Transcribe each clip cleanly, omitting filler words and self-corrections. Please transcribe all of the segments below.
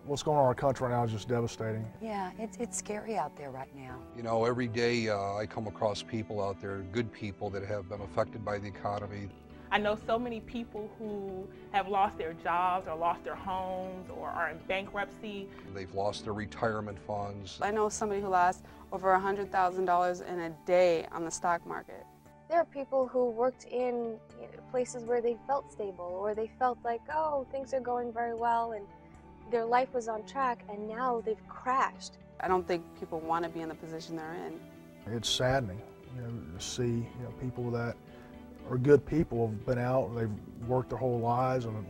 What's going on in our country right now is just devastating. Yeah, it's scary out there right now. You know, every day I come across people out there, good people that have been affected by the economy. I know so many people who have lost their jobs or lost their homes or are in bankruptcy. They've lost their retirement funds. I know somebody who lost over $100,000 in a day on the stock market. There are people who worked in places where they felt stable or they felt like, oh, things are going very well and their life was on track, and now they've crashed. I don't think people want to be in the position they're in. It's saddening, to see people that are good people have been out, they've worked their whole lives and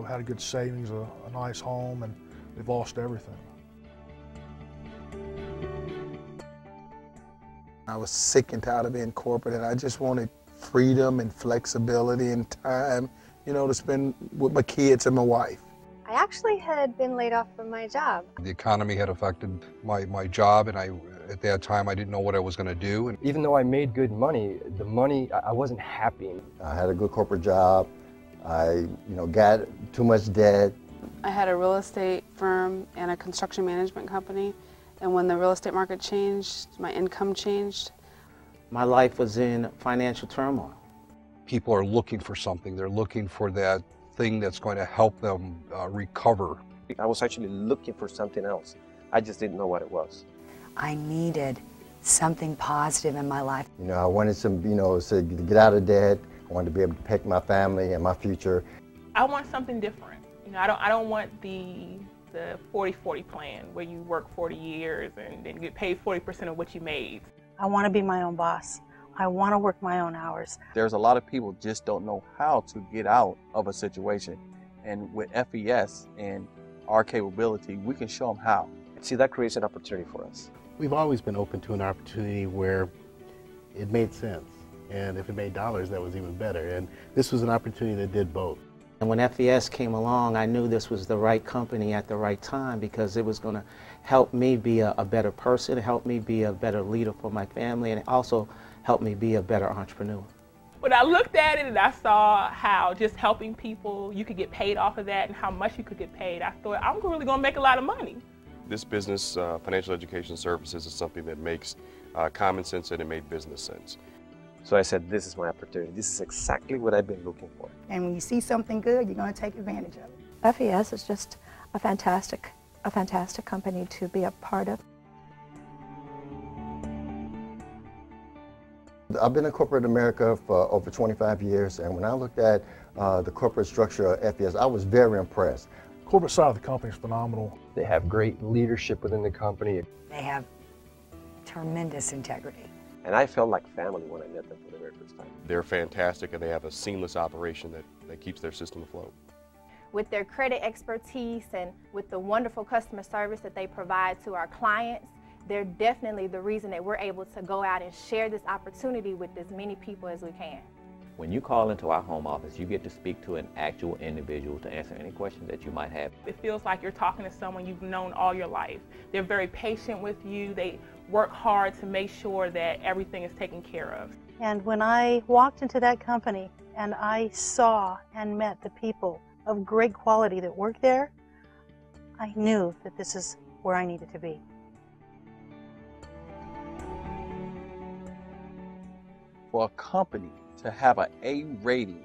had a good savings, a nice home, and they've lost everything. I was sick and tired of being corporate, and I just wanted freedom and flexibility and time, to spend with my kids and my wife. I actually had been laid off from my job. The economy had affected my job, and at that time I didn't know what I was going to do. And even though I made good money, I wasn't happy. I had a good corporate job. I got too much debt. I had a real estate firm and a construction management company, and when the real estate market changed, my income changed. My life was in financial turmoil. People are looking for something. They're looking for that thing that's going to help them recover. I was actually looking for something else. I just didn't know what it was. I needed something positive in my life. I wanted some, to get out of debt. I wanted to be able to protect my family and my future. I want something different. I don't want the 40-40 plan where you work 40 years and then get paid 40% of what you made. I want to be my own boss. I want to work my own hours. There's a lot of people just don't know how to get out of a situation. And with FES and our capability, we can show them how. See, that creates an opportunity for us. We've always been open to an opportunity where it made sense. And if it made dollars, that was even better. And this was an opportunity that did both. And when FES came along, I knew this was the right company at the right time because it was going to help me be a better person, help me be a better leader for my family, and also help me be a better entrepreneur. When I looked at it and I saw how just helping people, you could get paid off of that and how much you could get paid, I thought, I'm really going to make a lot of money. This business, financial education services, is something that makes common sense and it made business sense. So I said, this is my opportunity. This is exactly what I've been looking for. And when you see something good, you're going to take advantage of it. FES is just a fantastic company to be a part of. I've been in corporate America for over 25 years, and when I looked at the corporate structure of FES, I was very impressed. The corporate side of the company is phenomenal. They have great leadership within the company. They have tremendous integrity. And I felt like family when I met them for the very first time. They're fantastic, and they have a seamless operation that keeps their system afloat. With their credit expertise and with the wonderful customer service that they provide to our clients, they're definitely the reason that we're able to go out and share this opportunity with as many people as we can. When you call into our home office, you get to speak to an actual individual to answer any questions that you might have. It feels like you're talking to someone you've known all your life. They're very patient with you. They work hard to make sure that everything is taken care of. And when I walked into that company and I saw and met the people of great quality that work there, I knew that this is where I needed to be. For a company to have an A rating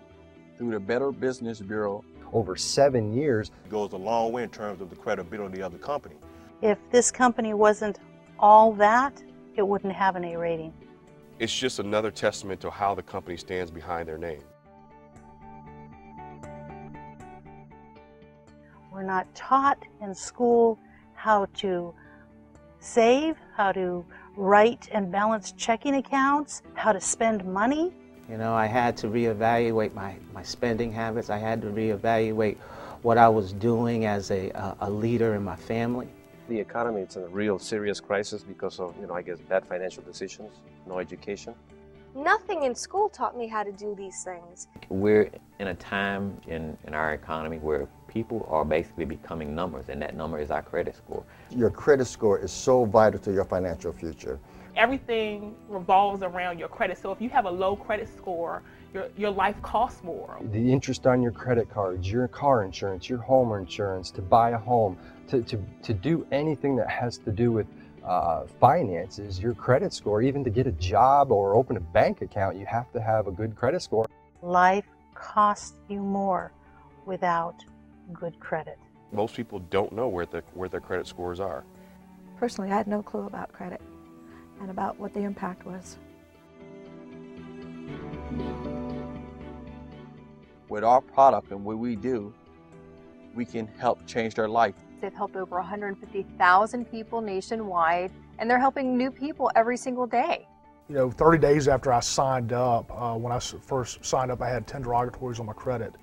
through the Better Business Bureau over 7 years goes a long way in terms of the credibility of the company. If this company wasn't all that, it wouldn't have an A rating. It's just another testament to how the company stands behind their name. We're not taught in school how to save, how to write and balance checking accounts, how to spend money. I had to reevaluate my spending habits. I had to reevaluate what I was doing as a leader in my family. The economy is in a real serious crisis because of, I guess, bad financial decisions, no education. Nothing in school taught me how to do these things. We're in a time in our economy where people are basically becoming numbers, and that number is our credit score. Your credit score is so vital to your financial future. Everything revolves around your credit. So if you have a low credit score, your life costs more. The interest on your credit cards, your car insurance, your home insurance, to buy a home, to do anything that has to do with finances, your credit score, even to get a job or open a bank account, you have to have a good credit score. Life costs you more without good credit. Most people don't know where their credit scores are. Personally, I had no clue about credit and about what the impact was. With our product and what we do, we can help change their life. They've helped over 150,000 people nationwide, and they're helping new people every single day. You know, 30 days after I signed up, when I first signed up, I had 10 derogatories on my credit.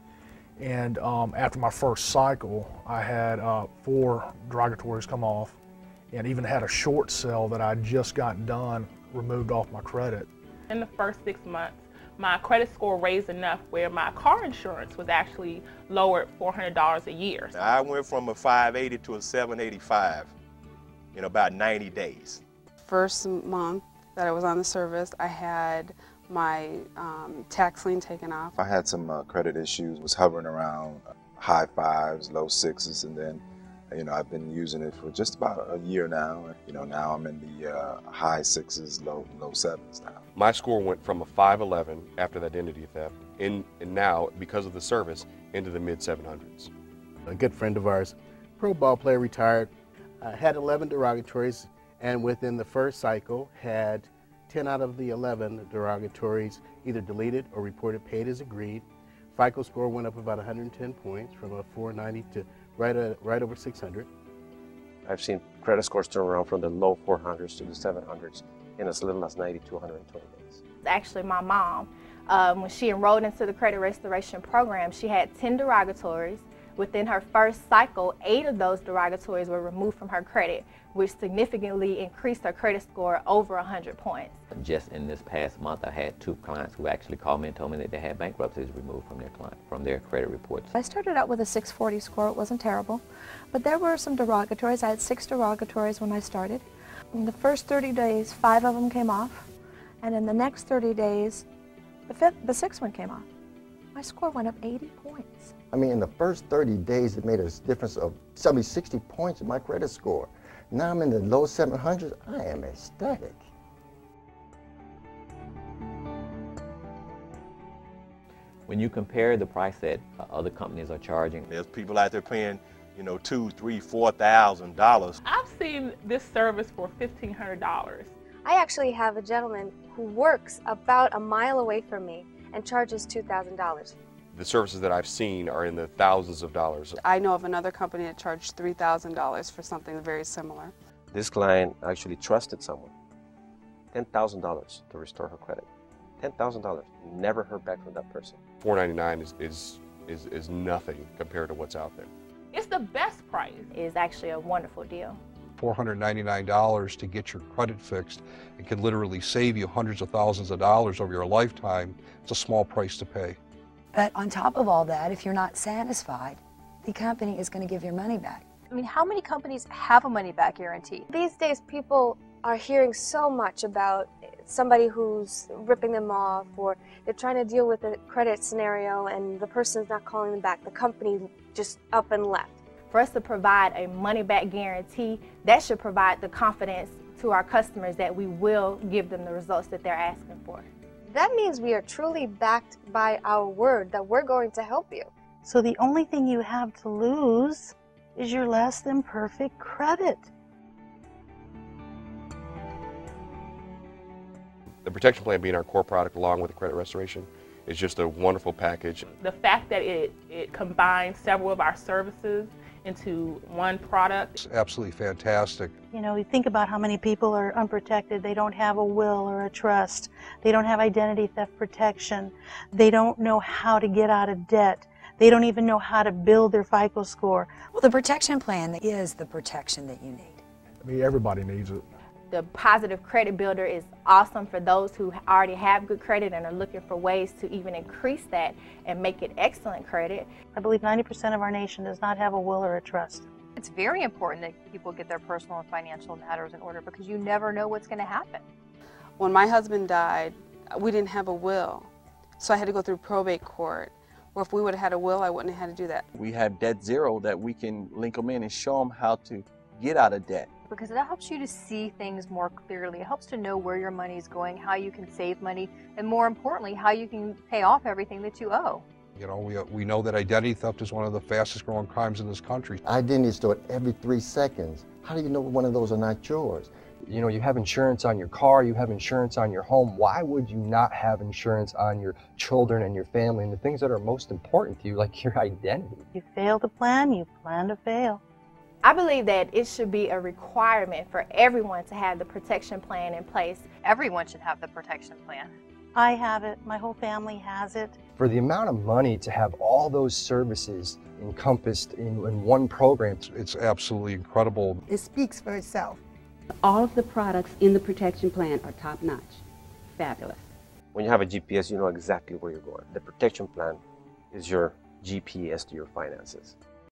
And after my first cycle, I had 4 derogatories come off, and even had a short sale that I just got done removed off my credit. In the first 6 months, my credit score raised enough where my car insurance was actually lowered $400 a year. I went from a 580 to a 785 in about 90 days. First month that I was on the service, I had my tax lien taken off. I had some credit issues, was hovering around high 5s, low 6s, and then I've been using it for just about a year now. Now I'm in the high 6s, low 7s now. My score went from a 511 after that identity theft, and now, because of the service, into the mid 700s. A good friend of ours, pro ball player, retired, had 11 derogatories, and within the first cycle had 10 out of the 11 derogatories either deleted or reported paid as agreed. FICO score went up about 110 points from a 490 to right over 600. I've seen credit scores turn around from the low 400s to the 700s in as little as 90 to 120 days. Actually, my mom, when she enrolled into the credit restoration program, she had 10 derogatories. Within her first cycle, 8 of those derogatories were removed from her credit, which significantly increased her credit score over 100 points. Just in this past month, I had 2 clients who actually called me and told me that they had bankruptcies removed from their credit reports. I started out with a 640 score. It wasn't terrible, but there were some derogatories. I had 6 derogatories when I started. In the first 30 days, 5 of them came off, and in the next 30 days, the 6th one came off. My score went up 80 points. I mean, in the first 30 days, it made a difference of 70, 60 points in my credit score. Now I'm in the low 700s. I am ecstatic. When you compare the price that other companies are charging, there's people out there paying, $2,000, $3,000, $4,000. I've seen this service for $1,500. I actually have a gentleman who works about a mile away from me and charges $2,000. The services that I've seen are in the thousands of dollars. I know of another company that charged $3,000 for something very similar. This client actually trusted someone. $10,000 to restore her credit. $10,000. Never heard back from that person. $499 is nothing compared to what's out there. It's the best price. It is actually a wonderful deal. $499 to get your credit fixed. It can literally save you hundreds of thousands of dollars over your lifetime. It's a small price to pay. But on top of all that, if you're not satisfied, the company is going to give your money back. I mean, how many companies have a money-back guarantee? These days, people are hearing so much about somebody who's ripping them off, or they're trying to deal with a credit scenario and the person's not calling them back. The company just up and left. For us to provide a money-back guarantee, that should provide the confidence to our customers that we will give them the results that they're asking for. That means we are truly backed by our word that we're going to help you. So the only thing you have to lose is your less than perfect credit. The protection plan being our core product along with the credit restoration is just a wonderful package. The fact that it combines several of our services into one product. It's absolutely fantastic. You know, you think about how many people are unprotected. They don't have a will or a trust. They don't have identity theft protection. They don't know how to get out of debt. They don't even know how to build their FICO score. Well, the protection plan is the protection that you need. I mean, everybody needs it. The Positive Credit Builder is awesome for those who already have good credit and are looking for ways to even increase that and make it excellent credit. I believe 90% of our nation does not have a will or a trust. It's very important that people get their personal and financial matters in order because you never know what's going to happen. When my husband died, we didn't have a will. So I had to go through probate court, where if we would have had a will, I wouldn't have had to do that. We have Debt Zero that we can link them in and show them how to get out of debt. Because it helps you to see things more clearly. It helps to know where your money is going, how you can save money, and more importantly, how you can pay off everything that you owe. You know, we know that identity theft is one of the fastest growing crimes in this country. Identity stored every 3 seconds. How do you know one of those are not yours? You know, you have insurance on your car, you have insurance on your home. Why would you not have insurance on your children and your family and the things that are most important to you, like your identity? You fail to plan, you plan to fail. I believe that it should be a requirement for everyone to have the protection plan in place. Everyone should have the protection plan. I have it, my whole family has it. For the amount of money to have all those services encompassed in one program, it's absolutely incredible. It speaks for itself. All of the products in the protection plan are top-notch. Fabulous. When you have a GPS, you know exactly where you're going. The protection plan is your GPS to your finances.